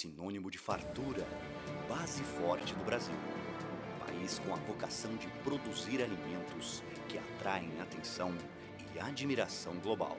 Sinônimo de fartura, base forte do Brasil. País com a vocação de produzir alimentos que atraem atenção e admiração global.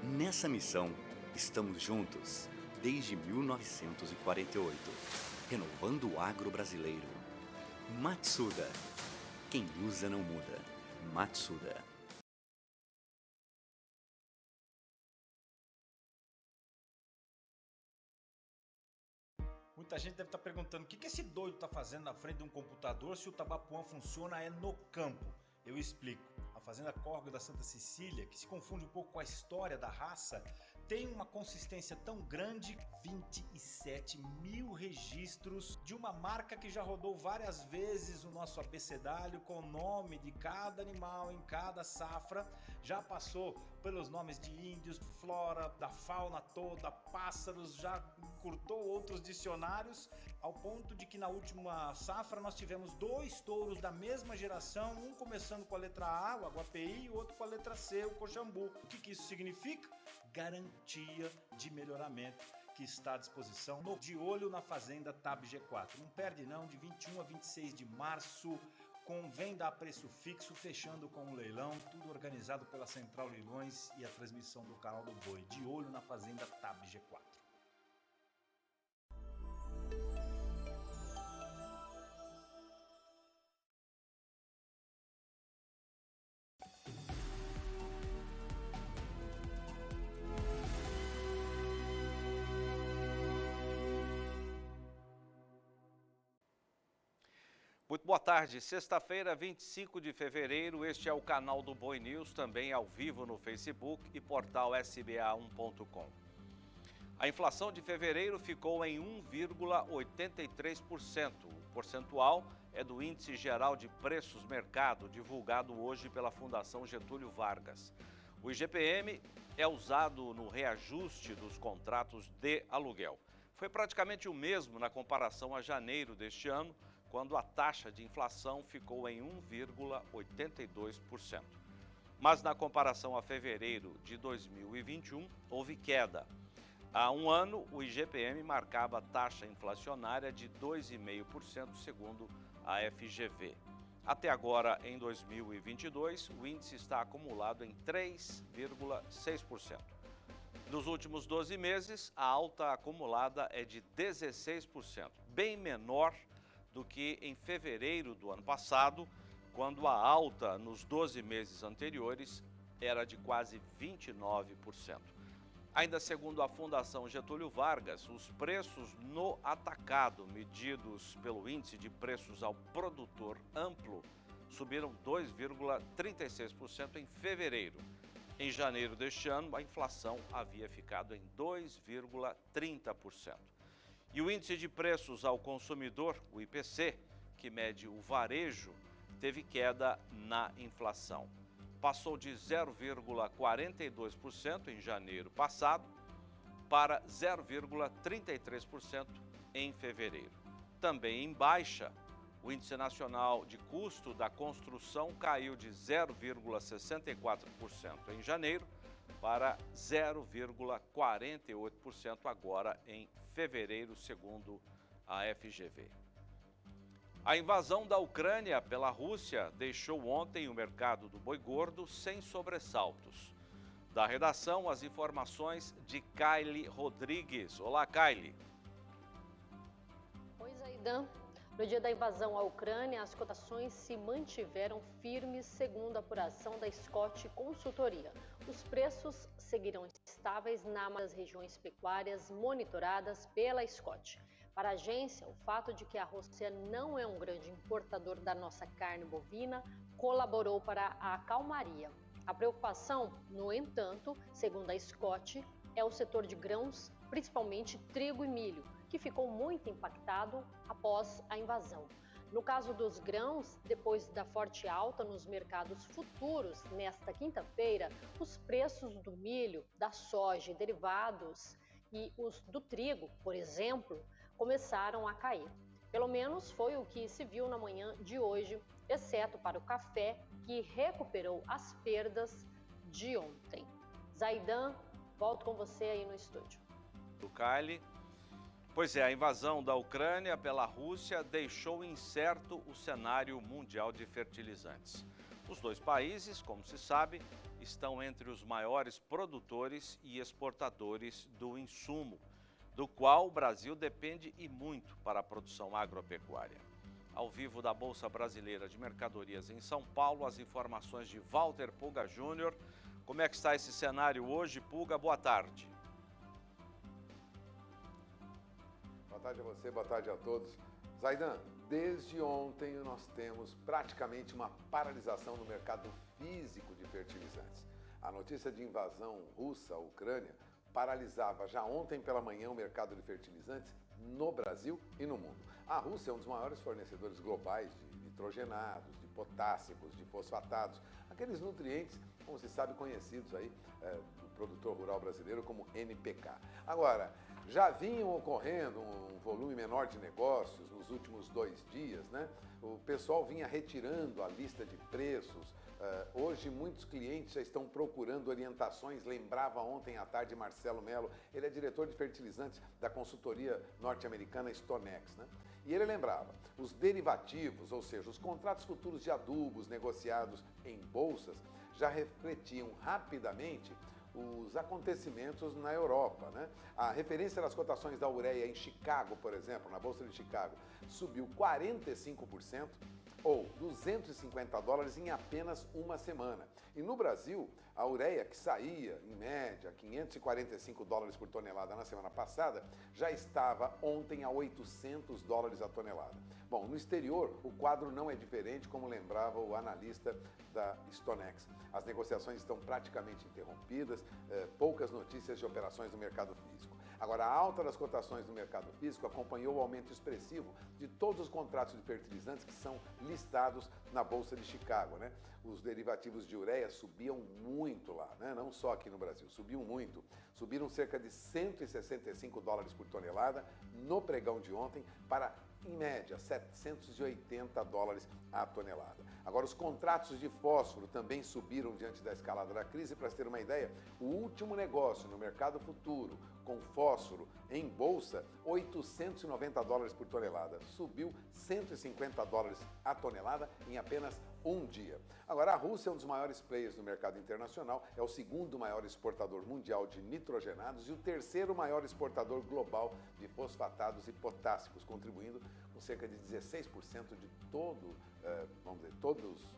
Nessa missão, estamos juntos desde 1948, renovando o agro brasileiro. Matsuda. Quem usa não muda. Matsuda. Muita gente deve estar perguntando o que esse doido está fazendo na frente de um computador se o Tabapuã funciona no campo. Eu explico. A Fazenda Córrego da Santa Cecília, que se confunde um pouco com a história da raça, tem uma consistência tão grande, 27 mil registros de uma marca que já rodou várias vezes o nosso abecedário com o nome de cada animal em cada safra, já passou pelos nomes de índios, flora, da fauna toda, pássaros, já encurtou outros dicionários, ao ponto de que na última safra nós tivemos 2 touros da mesma geração, um começando com a letra A, o Aguapeí, e o outro com a letra C, o Coxambu. O que isso significa? Garantia de melhoramento que está à disposição no De Olho na Fazenda Tab G4. Não perde não, de 21 a 26 de março, com venda a preço fixo, fechando com um leilão, tudo organizado pela Central Leilões e a transmissão do canal do Boi. De Olho na Fazenda Tab G4. Muito boa tarde, sexta-feira, 25 de fevereiro, este é o canal do Boi News, também ao vivo no Facebook e portal sba1.com. A inflação de fevereiro ficou em 1,83%. O percentual é do Índice Geral de Preços Mercado, divulgado hoje pela Fundação Getúlio Vargas. O IGPM é usado no reajuste dos contratos de aluguel. Foi praticamente o mesmo na comparação a janeiro deste ano, quando a taxa de inflação ficou em 1,82%. Mas na comparação a fevereiro de 2021, houve queda. Há um ano, o IGPM marcava a taxa inflacionária de 2,5%, segundo a FGV. Até agora, em 2022, o índice está acumulado em 3,6%. Nos últimos 12 meses, a alta acumulada é de 16%, bem menor do que em fevereiro do ano passado, quando a alta nos 12 meses anteriores era de quase 29%. Ainda segundo a Fundação Getúlio Vargas, os preços no atacado, medidos pelo Índice de Preços ao Produtor Amplo, subiram 2,36% em fevereiro. Em janeiro deste ano, a inflação havia ficado em 2,30%. E o Índice de Preços ao Consumidor, o IPC, que mede o varejo, teve queda na inflação. Passou de 0,42% em janeiro passado para 0,33% em fevereiro. Também em baixa, o Índice Nacional de Custo da Construção caiu de 0,64% em janeiro para 0,48% agora em fevereiro, segundo a FGV. A invasão da Ucrânia pela Rússia deixou ontem o mercado do boi gordo sem sobressaltos. Da redação, as informações de Kaile Rodrigues. Olá, Kaile. Oi, Zaidan. No dia da invasão à Ucrânia, as cotações se mantiveram firmes, segundo a apuração da Scott Consultoria. Os preços seguirão estáveis nas regiões pecuárias monitoradas pela Scott. Para a agência, o fato de que a Rússia não é um grande importador da nossa carne bovina colaborou para a calmaria. A preocupação, no entanto, segundo a Scott, é o setor de grãos, principalmente trigo e milho, que ficou muito impactado após a invasão. No caso dos grãos, depois da forte alta nos mercados futuros nesta quinta-feira, os preços do milho, da soja e derivados e os do trigo, por exemplo, começaram a cair. Pelo menos foi o que se viu na manhã de hoje, exceto para o café, que recuperou as perdas de ontem. Zaidan, volto com você aí no estúdio. O Kaile. Pois é, a invasão da Ucrânia pela Rússia deixou incerto o cenário mundial de fertilizantes. Os dois países, como se sabe, estão entre os maiores produtores e exportadores do insumo, do qual o Brasil depende e muito para a produção agropecuária. Ao vivo da Bolsa Brasileira de Mercadorias em São Paulo, as informações de Walter Pulga Júnior. Como é que está esse cenário hoje, Pulga? Boa tarde. Boa tarde a você, boa tarde a todos. Zaidan, desde ontem nós temos praticamente uma paralisação no mercado físico de fertilizantes. A notícia de invasão russa à Ucrânia paralisava já ontem pela manhã o mercado de fertilizantes no Brasil e no mundo. A Rússia é um dos maiores fornecedores globais de nitrogenados, de potássicos, de fosfatados, aqueles nutrientes, como se sabe, conhecidos aí do produtor rural brasileiro como NPK. Agora, já vinham ocorrendo um volume menor de negócios nos últimos 2 dias, né? O pessoal vinha retirando a lista de preços. Hoje muitos clientes já estão procurando orientações. Lembrava ontem à tarde Marcelo Mello, ele é diretor de fertilizantes da consultoria norte-americana Stonex, né? E ele lembrava, os derivativos, ou seja, os contratos futuros de adubos negociados em bolsas, já refletiam rapidamente os acontecimentos na Europa, né? A referência das cotações da ureia em Chicago, por exemplo, na Bolsa de Chicago, subiu 45%, ou $250 em apenas uma semana. E no Brasil, a ureia, que saía, em média, $545 por tonelada na semana passada, já estava ontem a $800 a tonelada. Bom, no exterior, o quadro não é diferente, como lembrava o analista da Stonex. As negociações estão praticamente interrompidas, poucas notícias de operações no mercado físico. Agora, a alta das cotações no mercado físico acompanhou o aumento expressivo de todos os contratos de fertilizantes que são listados na Bolsa de Chicago, né? Os derivativos de ureia subiam muito lá, né? Não só aqui no Brasil, subiam muito. Subiram cerca de $165 por tonelada no pregão de ontem para, em média, $780 a tonelada. Agora, os contratos de fósforo também subiram diante da escalada da crise. Para ter uma ideia, o último negócio no mercado futuro com fósforo em bolsa, $890 por tonelada. Subiu $150 a tonelada em apenas um dia. Agora, a Rússia é um dos maiores players no mercado internacional, é o segundo maior exportador mundial de nitrogenados e o terceiro maior exportador global de fosfatados e potássicos, contribuindo com cerca de 16% de todos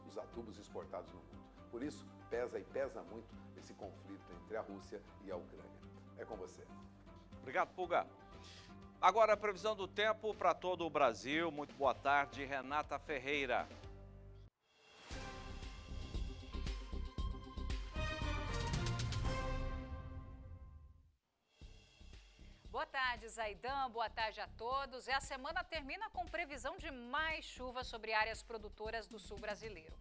os adubos exportados no mundo. Por isso, pesa muito esse conflito entre a Rússia e a Ucrânia. É com você. Obrigado, Pulga. Agora a previsão do tempo para todo o Brasil. Muito boa tarde, Renata Ferreira. Boa tarde, Zaidan. Boa tarde a todos. A semana termina com previsão de mais chuva sobre áreas produtoras do sul brasileiro.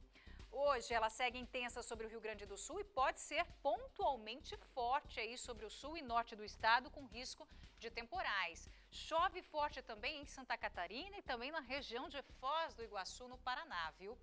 Hoje ela segue intensa sobre o Rio Grande do Sul e pode ser pontualmente forte aí sobre o sul e norte do estado, com risco de temporais. Chove forte também em Santa Catarina e também na região de Foz do Iguaçu, no Paraná, viu?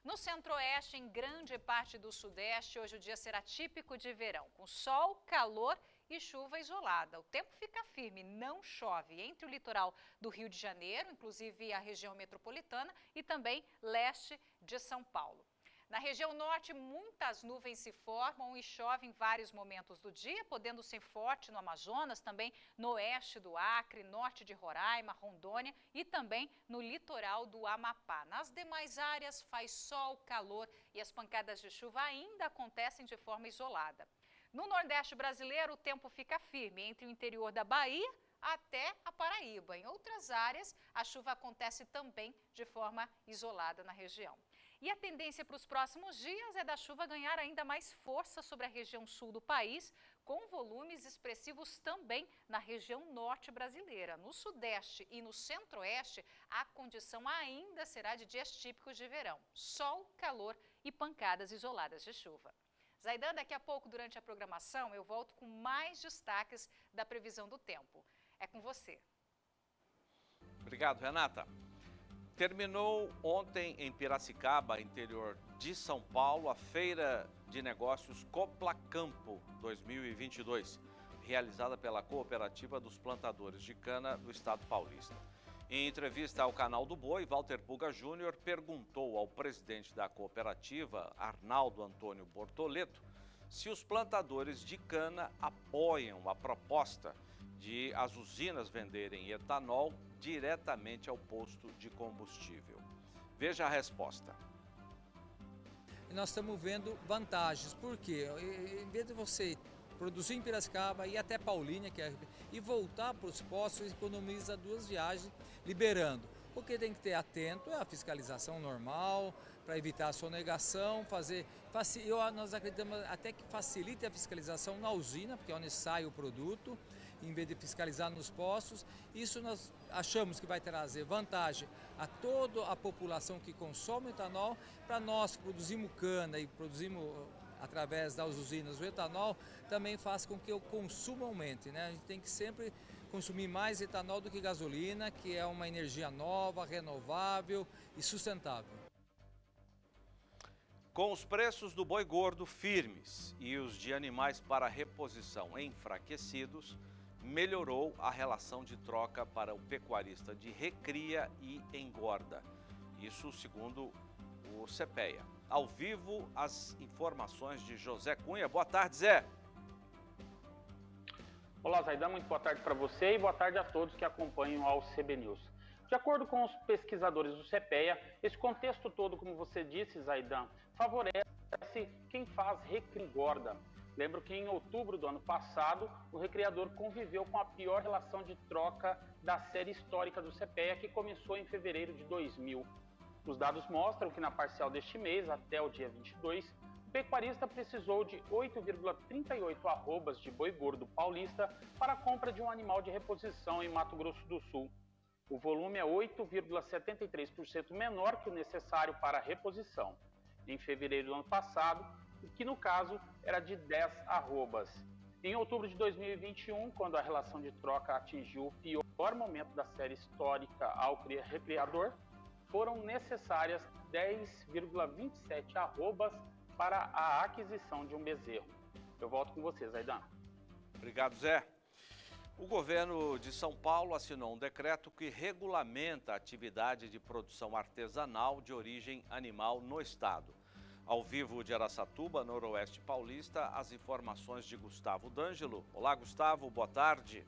No centro-oeste, em grande parte do sudeste, hoje o dia será típico de verão, com sol, calor e chuva isolada. O tempo fica firme, não chove entre o litoral do Rio de Janeiro, inclusive a região metropolitana, e também leste de São Paulo. Na região norte, muitas nuvens se formam e chove em vários momentos do dia, podendo ser forte no Amazonas, também no oeste do Acre, norte de Roraima, Rondônia e também no litoral do Amapá. Nas demais áreas faz sol, calor e as pancadas de chuva ainda acontecem de forma isolada. No Nordeste brasileiro, o tempo fica firme entre o interior da Bahia até a Paraíba. Em outras áreas, a chuva acontece também de forma isolada na região. E a tendência para os próximos dias é da chuva ganhar ainda mais força sobre a região sul do país, com volumes expressivos também na região norte brasileira. No sudeste e no centro-oeste, a condição ainda será de dias típicos de verão. Sol, calor e pancadas isoladas de chuva. Zaidan, daqui a pouco, durante a programação, eu volto com mais destaques da previsão do tempo. É com você. Obrigado, Renata. Terminou ontem em Piracicaba, interior de São Paulo, a Feira de Negócios Coplacampo 2022. realizada pela Cooperativa dos Plantadores de Cana do Estado paulista. Em entrevista ao Canal do Boi, Walter Puga Júnior perguntou ao presidente da cooperativa, Arnaldo Antônio Bortoleto, se os plantadores de cana apoiam a proposta de as usinas venderem etanol diretamente ao posto de combustível. Veja a resposta. Nós estamos vendo vantagens, porque em vez de você produzir em Piracicaba, ir até Paulínia e voltar para os postos, economiza 2 viagens, liberando. O que tem que ter atento é a fiscalização normal, para evitar a sonegação, nós acreditamos até que facilite a fiscalização na usina, porque é onde sai o produto, em vez de fiscalizar nos postos. Isso nós achamos que vai trazer vantagem a toda a população que consome etanol. Para nós que produzimos cana e produzimos através das usinas o etanol, também faz com que o consumo aumente, né? A gente tem que sempre consumir mais etanol do que gasolina, que é uma energia nova, renovável e sustentável. Com os preços do boi gordo firmes e os de animais para reposição enfraquecidos, melhorou a relação de troca para o pecuarista de recria e engorda. Isso segundo o CPEA. Ao vivo, as informações de José Cunha. Boa tarde, Zé. Olá, Zaidan, muito boa tarde para você e boa tarde a todos que acompanham ao CB News. De acordo com os pesquisadores do CPEA, esse contexto todo, como você disse, Zaidan, favorece quem faz recria e engorda. Lembro que em outubro do ano passado, o recriador conviveu com a pior relação de troca da série histórica do CPEA, que começou em fevereiro de 2000. Os dados mostram que na parcial deste mês, até o dia 22, o pecuarista precisou de 8,38 arrobas de boi gordo paulista para a compra de um animal de reposição em Mato Grosso do Sul. O volume é 8,73% menor que o necessário para a reposição. Em fevereiro do ano passado, que no caso era de 10 arrobas. Em outubro de 2021, quando a relação de troca atingiu o pior momento da série histórica ao recriador, foram necessárias 10,27 arrobas para a aquisição de um bezerro. Eu volto com você, Zaidan. Obrigado, Zé. O governo de São Paulo assinou um decreto que regulamenta a atividade de produção artesanal de origem animal no estado. Ao vivo de Araçatuba, noroeste paulista, as informações de Gustavo D'Angelo. Olá, Gustavo, boa tarde.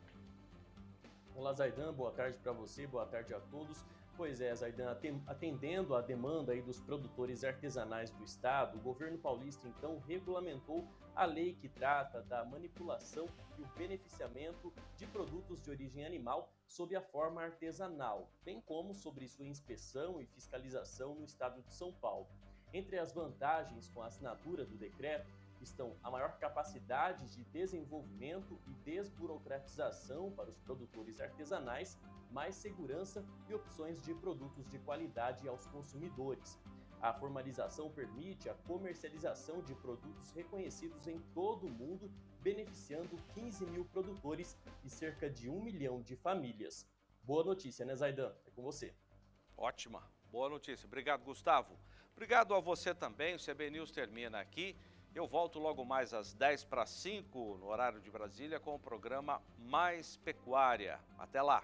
Olá, Zaidan, boa tarde para você, boa tarde a todos. Pois é, Zaidan, atendendo à demanda aí dos produtores artesanais do estado, o governo paulista então regulamentou a lei que trata da manipulação e o beneficiamento de produtos de origem animal sob a forma artesanal, bem como sobre sua inspeção e fiscalização no estado de São Paulo. Entre as vantagens com a assinatura do decreto estão a maior capacidade de desenvolvimento e desburocratização para os produtores artesanais, mais segurança e opções de produtos de qualidade aos consumidores. A formalização permite a comercialização de produtos reconhecidos em todo o mundo, beneficiando 15 mil produtores e cerca de 1 milhão de famílias. Boa notícia, né, Zaidan? É com você. Ótima, boa notícia. Obrigado, Gustavo. Obrigado a você também. O CB News termina aqui. Eu volto logo mais às 10 para 5 no horário de Brasília com o programa Mais Pecuária. Até lá!